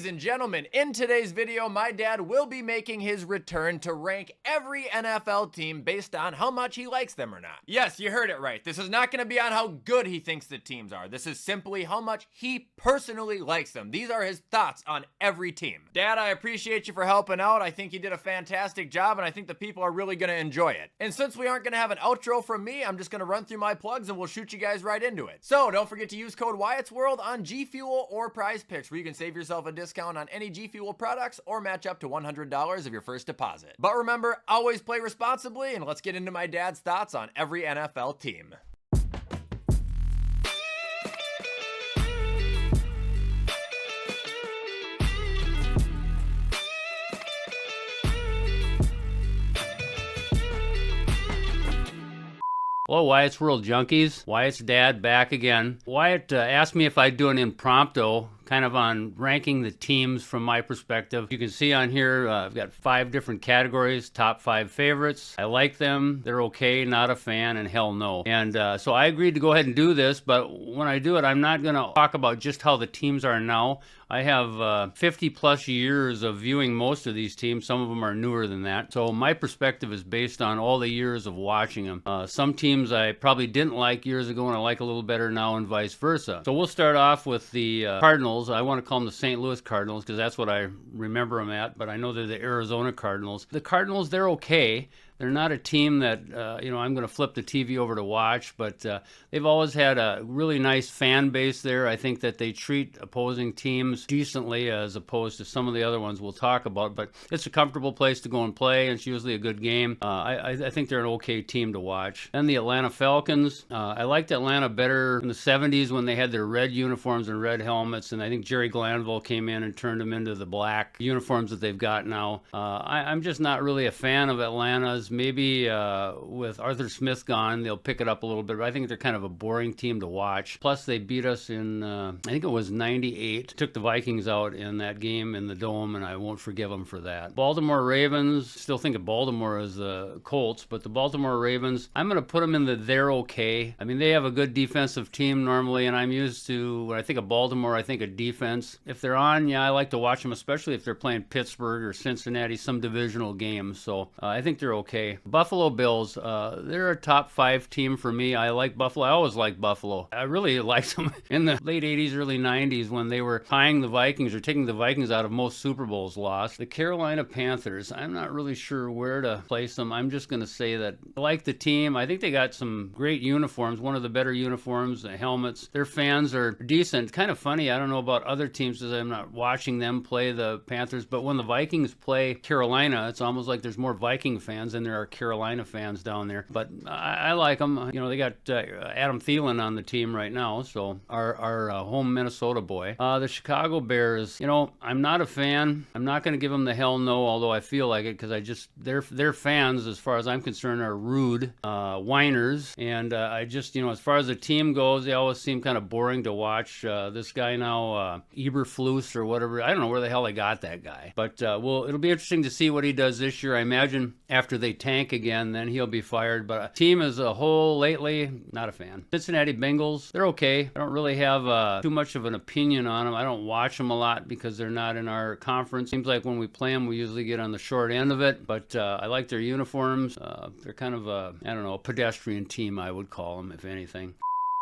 and gentlemen, in today's video, my dad will be making his return to rank every NFL team based on how much he likes them or not. Yes, you heard it right. This is not going to be on how good he thinks the teams are. This is simply how much he personally likes them. These are his thoughts on every team. Dad, I appreciate you for helping out. I think you did a fantastic job, and I think the people are really going to enjoy it. And since we aren't going to have an outro from me, I'm just going to run through my plugs and we'll shoot you guys right into it. So don't forget to use code WyattzWorld on G Fuel or Prize Picks, where you can save yourself a discount on any G Fuel products or match up to $100 of your first deposit. But remember, always play responsibly, and let's get into my dad's thoughts on every NFL team. Hello, WyattzWorld junkies. Wyatt's dad back again. Wyatt asked me if I'd do an impromptu kind of on ranking the teams from my perspective. You can see on here, I've got 5 different categories, top 5 favorites. I like them, they're okay, not a fan, and hell no. And so I agreed to go ahead and do this, but when I do it, I'm not gonna talk about just how the teams are now. I have 50 plus years of viewing most of these teams. Some of them are newer than that. So my perspective is based on all the years of watching them. Some teams I probably didn't like years ago and I like a little better now, and vice versa. So we'll start off with the Cardinals. I want to call them the St. Louis Cardinals because that's what I remember them at, but I know they're the Arizona Cardinals. The Cardinals, they're okay. They're not a team that, I'm going to flip the TV over to watch, but they've always had a really nice fan base there. I think that they treat opposing teams decently as opposed to some of the other ones we'll talk about, but it's a comfortable place to go and play, and it's usually a good game. I think they're an okay team to watch. And the Atlanta Falcons, I liked Atlanta better in the 70s when they had their red uniforms and red helmets, and I think Jerry Glanville came in and turned them into the black uniforms that they've got now. I'm just not really a fan of Atlanta's. Maybe with Arthur Smith gone, they'll pick it up a little bit, but I think they're kind of a boring team to watch. Plus, they beat us in, I think it was 98. Took the Vikings out in that game in the Dome, and I won't forgive them for that. Baltimore Ravens, still think of Baltimore as the Colts, but the Baltimore Ravens, I'm going to put them in the they're okay. I mean, they have a good defensive team normally, and I'm used to, when I think of Baltimore, I think of defense. If they're on, yeah, I like to watch them, especially if they're playing Pittsburgh or Cincinnati, some divisional games. So I think they're okay. Buffalo Bills, they're a top 5 team for me. I like Buffalo. I always liked Buffalo. I really liked them in the late 80s, early 90s when they were tying the Vikings or taking the Vikings out of most Super Bowls lost. The Carolina Panthers, I'm not really sure where to place them. I'm just going to say that I like the team. I think they got some great uniforms, one of the better uniforms, the helmets. Their fans are decent. Kind of funny. I don't know about other teams because I'm not watching them play the Panthers, but when the Vikings play Carolina, it's almost like there's more Viking fans than there are Carolina fans down there. But I like them. You know, they got Adam Thielen on the team right now, so our home Minnesota boy. The Chicago Bears, I'm not a fan. I'm not going to give them the hell no, although I feel like it because their fans, as far as I'm concerned, are rude, whiners, and I just, as far as the team goes, they always seem kind of boring to watch. This guy now, Eberflus or whatever, I don't know where the hell they got that guy. But, it'll be interesting to see what he does this year. I imagine after they tank again, then he'll be fired. But team as a whole lately, not a fan. Cincinnati Bengals, they're okay. I don't really have too much of an opinion on them. I don't watch them a lot because they're not in our conference. Seems like when we play them, we usually get on the short end of it. But I like their uniforms. They're kind of a pedestrian team, I would call them, if anything.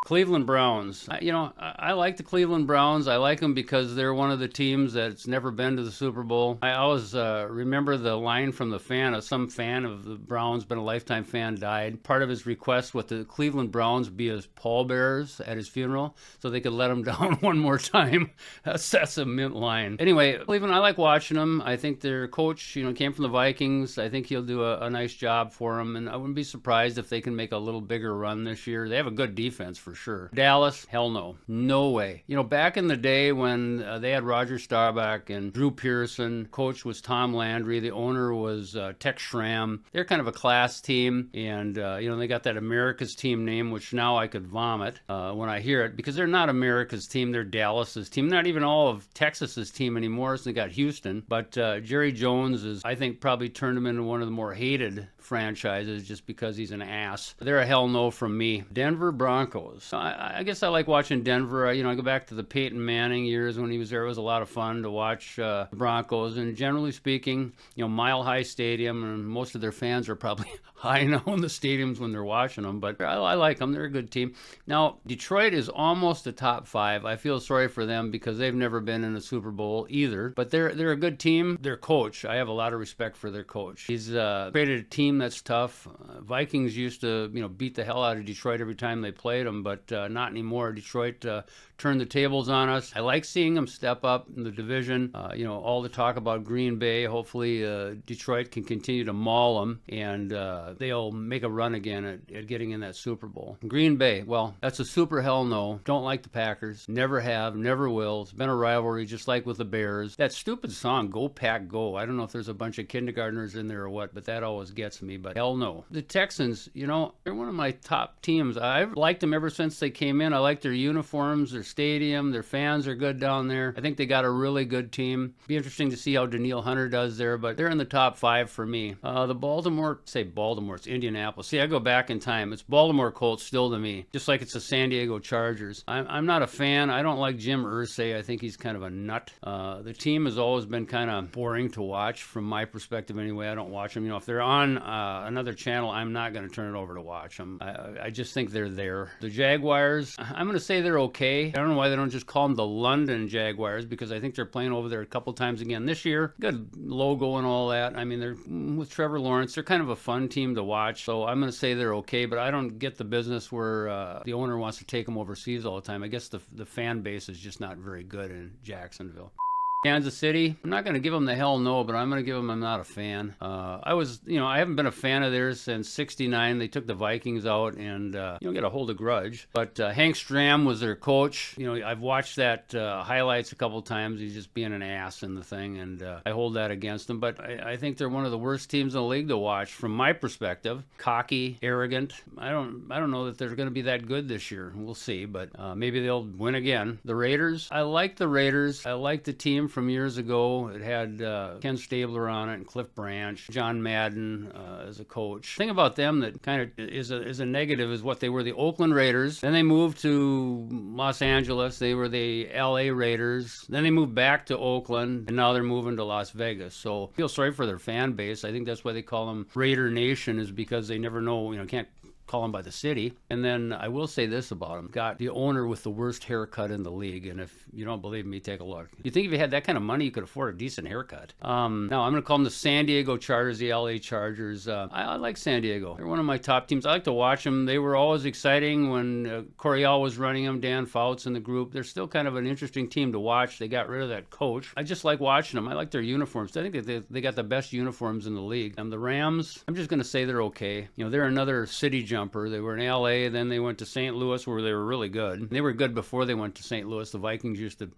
Cleveland Browns. I like the Cleveland Browns. I like them because they're one of the teams that's never been to the Super Bowl. I always remember the line from the fan. Some fan of the Browns, been a lifetime fan, died. Part of his request was the Cleveland Browns be his pallbearers at his funeral so they could let him down one more time. That's a mint line. Anyway, Cleveland, I like watching them. I think their coach, came from the Vikings. I think he'll do a nice job for them, and I wouldn't be surprised if they can make a little bigger run this year. They have a good defense for sure. Dallas, hell no. No way. Back in the day when they had Roger Staubach and Drew Pearson, coach was Tom Landry, the owner was Tex Schramm. They're kind of a class team, and they got that America's team name, which now I could vomit when I hear it, because they're not America's team, they're Dallas's team. Not even all of Texas's team anymore, so they got Houston. But Jerry Jones is, I think, probably turned them into one of the more hated franchises just because he's an ass. They're a hell no from me. Denver Broncos. I guess I like watching Denver. I go back to the Peyton Manning years when he was there. It was a lot of fun to watch Broncos. And generally speaking, Mile High Stadium, and most of their fans are probably high now in the stadiums when they're watching them. But I like them. They're a good team. Now, Detroit is almost a top 5. I feel sorry for them because they've never been in a Super Bowl either. But they're a good team. Their coach, I have a lot of respect for their coach. He's created a team that's tough. Vikings used to, beat the hell out of Detroit every time they played them, but not anymore. Detroit turned the tables on us. I like seeing them step up in the division. All the talk about Green Bay. Hopefully, Detroit can continue to maul them, and they'll make a run again at getting in that Super Bowl. Green Bay, well, that's a super hell no. Don't like the Packers. Never have, never will. It's been a rivalry, just like with the Bears. That stupid song, Go Pack Go. I don't know if there's a bunch of kindergartners in there or what, but that always gets me. But hell no. The Texans, they're one of my top teams. I've liked them ever since they came in. I like their uniforms, their stadium, their fans are good down there. I think they got a really good team. Be interesting to see how Danielle Hunter does there, but they're in the top 5 for me. The Baltimore, it's Indianapolis. See, I go back in time. It's Baltimore Colts still to me, just like it's the San Diego Chargers. I'm not a fan. I don't like Jim Irsay. I think he's kind of a nut. The team has always been kind of boring to watch from my perspective anyway. I don't watch them. If they're on another channel, I'm not going to turn it over to watch them. I just think they're there. The Jaguars, I'm going to say they're okay. I don't know why they don't just call them the London Jaguars, because I think they're playing over there a couple times again this year. Good logo and all that. I mean, they're with Trevor Lawrence. They're kind of a fun team to watch, so I'm going to say they're okay, but I don't get the business where the owner wants to take them overseas all the time. I guess the fan base is just not very good in Jacksonville. Kansas City, I'm not going to give them the hell no, but I'm going to give them I'm not a fan. I haven't been a fan of theirs since '69. They took the Vikings out and, get a hold of grudge. But Hank Stram was their coach. I've watched that highlights a couple times. He's just being an ass in the thing, and I hold that against him. But I think they're one of the worst teams in the league to watch from my perspective. Cocky, arrogant. I don't know that they're going to be that good this year. We'll see, but maybe they'll win again. The Raiders, I like the Raiders. I like the team from years ago. It had Ken Stabler on it and Cliff Branch, John Madden as a coach. The thing about them that kind of is a negative is what they were, the Oakland Raiders. Then they moved to Los Angeles. They were the LA Raiders. Then they moved back to Oakland, and now they're moving to Las Vegas. So I feel sorry for their fan base. I think that's why they call them Raider Nation, is because they never know, can't call them by the city. And then I will say this about him. Got the owner with the worst haircut in the league. And if you don't believe me, take a look. You think if you had that kind of money, you could afford a decent haircut. Now, I'm going to call them the San Diego Chargers, the LA Chargers. I like San Diego. They're one of my top teams. I like to watch them. They were always exciting when Coryell was running them, Dan Fouts in the group. They're still kind of an interesting team to watch. They got rid of that coach. I just like watching them. I like their uniforms. I think that they got the best uniforms in the league. The Rams, I'm just going to say they're okay. They're another city jumper. They were in LA, then they went to St. Louis where they were really good. They were good before they went to St. Louis. The Vikings used to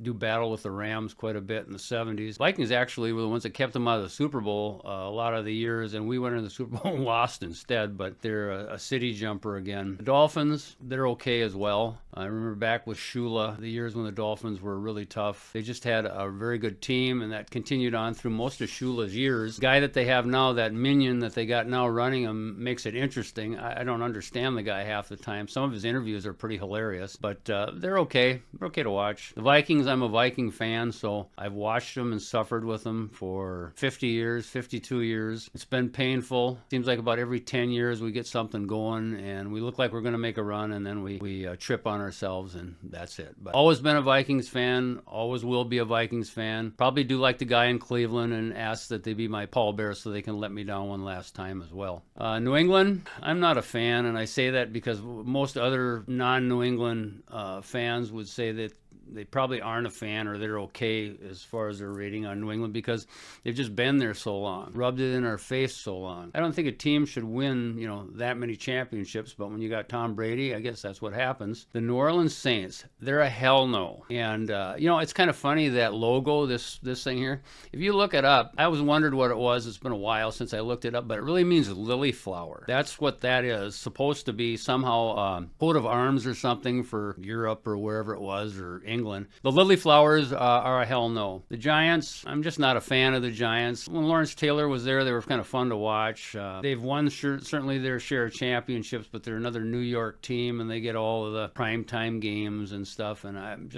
do battle with the Rams quite a bit in the 70s. Vikings actually were the ones that kept them out of the Super Bowl a lot of the years, and we went in the Super Bowl and lost instead, but they're a city jumper again. The Dolphins, they're okay as well. I remember back with Shula, the years when the Dolphins were really tough. They just had a very good team, and that continued on through most of Shula's years. The guy that they have now, that minion that they got now running them, makes it interesting. I don't understand the guy half the time. Some of his interviews are pretty hilarious, but they're okay. They're okay to watch. The Vikings, I'm a Viking fan, so I've watched them and suffered with them for 50 years, 52 years. It's been painful. Seems like about every 10 years we get something going, and we look like we're going to make a run, and then we trip on ourselves, and that's it. But always been a Vikings fan, always will be a Vikings fan. Probably do like the guy in Cleveland and ask that they be my pallbearer so they can let me down one last time as well. New England, I'm not a fan, and I say that because most other non-New England fans would say that they probably aren't a fan, or they're okay as far as their rating on New England because they've just been there so long, rubbed it in our face so long. I don't think a team should win, that many championships, but when you got Tom Brady, I guess that's what happens. The New Orleans Saints, they're a hell no. And, it's kind of funny, that logo, this thing here. If you look it up, I always wondered what it was. It's been a while since I looked it up, but it really means lily flower. That's what that is. Supposed to be somehow coat of arms or something for Europe or wherever it was, or England England. The Lily Flowers are a hell no. The Giants, I'm just not a fan of the Giants. When Lawrence Taylor was there, they were kind of fun to watch. They've won certainly their share of championships, but they're another New York team, and they get all of the primetime games and stuff, and I'm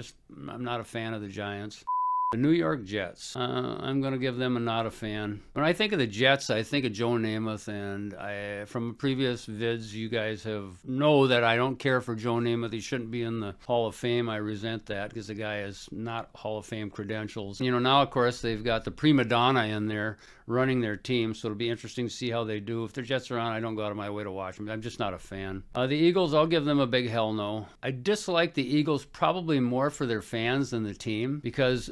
not a fan of the Giants. The New York Jets. I'm going to give them a not a fan. When I think of the Jets, I think of Joe Namath, and from previous vids, you guys know that I don't care for Joe Namath. He shouldn't be in the Hall of Fame. I resent that because the guy has not Hall of Fame credentials. Now, of course, they've got the prima donna in there running their team, so it'll be interesting to see how they do. If the Jets are on, I don't go out of my way to watch them. I'm just not a fan. The Eagles, I'll give them a big hell no. I dislike the Eagles probably more for their fans than the team because,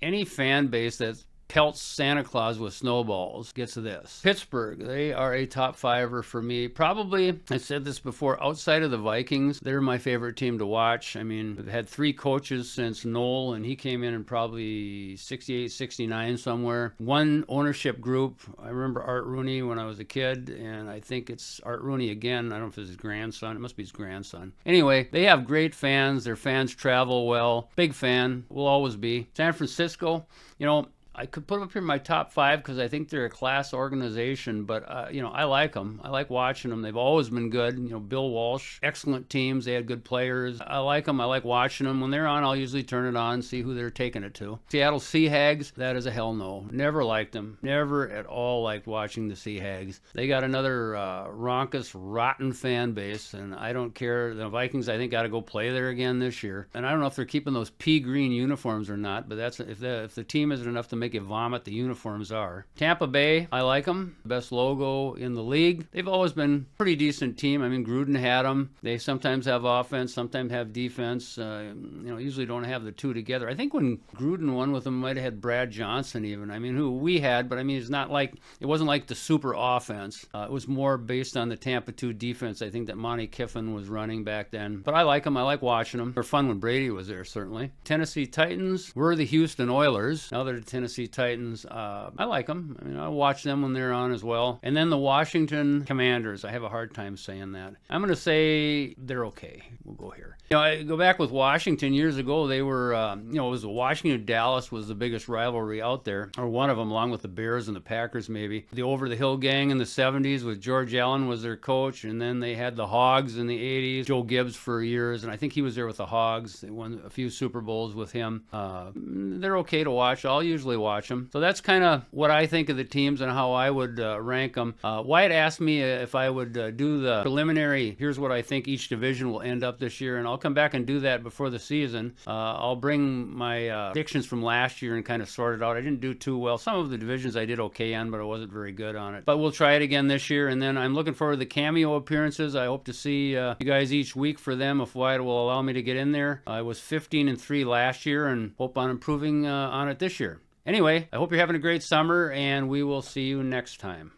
any fan base that's pelts Santa Claus with snowballs gets this. Pittsburgh, they are a top fiver for me. Probably, I said this before, outside of the Vikings, they're my favorite team to watch. They've had 3 coaches since Noel, and he came in probably 68, 69 somewhere. 1 ownership group. I remember Art Rooney when I was a kid, and I think it's Art Rooney again. I don't know if it's his grandson. It must be his grandson. Anyway, they have great fans. Their fans travel well. Big fan. Will always be. San Francisco, I could put them up here in my top 5 because I think they're a class organization, but, I like them. I like watching them. They've always been good. Bill Walsh, excellent teams. They had good players. I like them. I like watching them. When they're on, I'll usually turn it on, see who they're taking it to. Seattle Seahags, that is a hell no. Never liked them. Never at all liked watching the Seahags. They got another raucous, rotten fan base, and I don't care. The Vikings, I think, got to go play there again this year. And I don't know if they're keeping those pea green uniforms or not, but that's if the team isn't enough to make you vomit, the uniforms are. Tampa Bay, I like them. Best logo in the league. They've always been a pretty decent team. Gruden had them. They sometimes have offense, sometimes have defense. Usually don't have the two together. I think when Gruden won with them, might have had Brad Johnson even. Who we had, but it wasn't like the super offense. It was more based on the Tampa 2 defense. I think that Monty Kiffin was running back then. But I like them. I like watching them. They're fun when Brady was there, certainly. Tennessee Titans were the Houston Oilers. Now they're the Tennessee Titans. I like them. I watch them when they're on as well. And then the Washington Commanders. I have a hard time saying that. I'm going to say they're okay. We'll go here. I go back with Washington years ago. They were, it was Washington-Dallas was the biggest rivalry out there, or one of them, along with the Bears and the Packers, maybe. The Over-the-Hill Gang in the 70s with George Allen was their coach, and then they had the Hogs in the 80s, Joe Gibbs for years, and I think he was there with the Hogs. They won a few Super Bowls with him. They're okay to watch. I'll usually watch them. So that's kind of what I think of the teams and how I would rank them. Wyatt asked me if I would do the preliminary, here's what I think each division will end up this year, and I'll come back and do that before the season. I'll bring my predictions from last year and kind of sort it out. I didn't do too well. Some of the divisions I did okay on, but I wasn't very good on it. But we'll try it again this year, and then I'm looking forward to the cameo appearances. I hope to see you guys each week for them if Wyatt will allow me to get in there. I was 15-3 last year and hope on improving on it this year. Anyway, I hope you're having a great summer, and we will see you next time.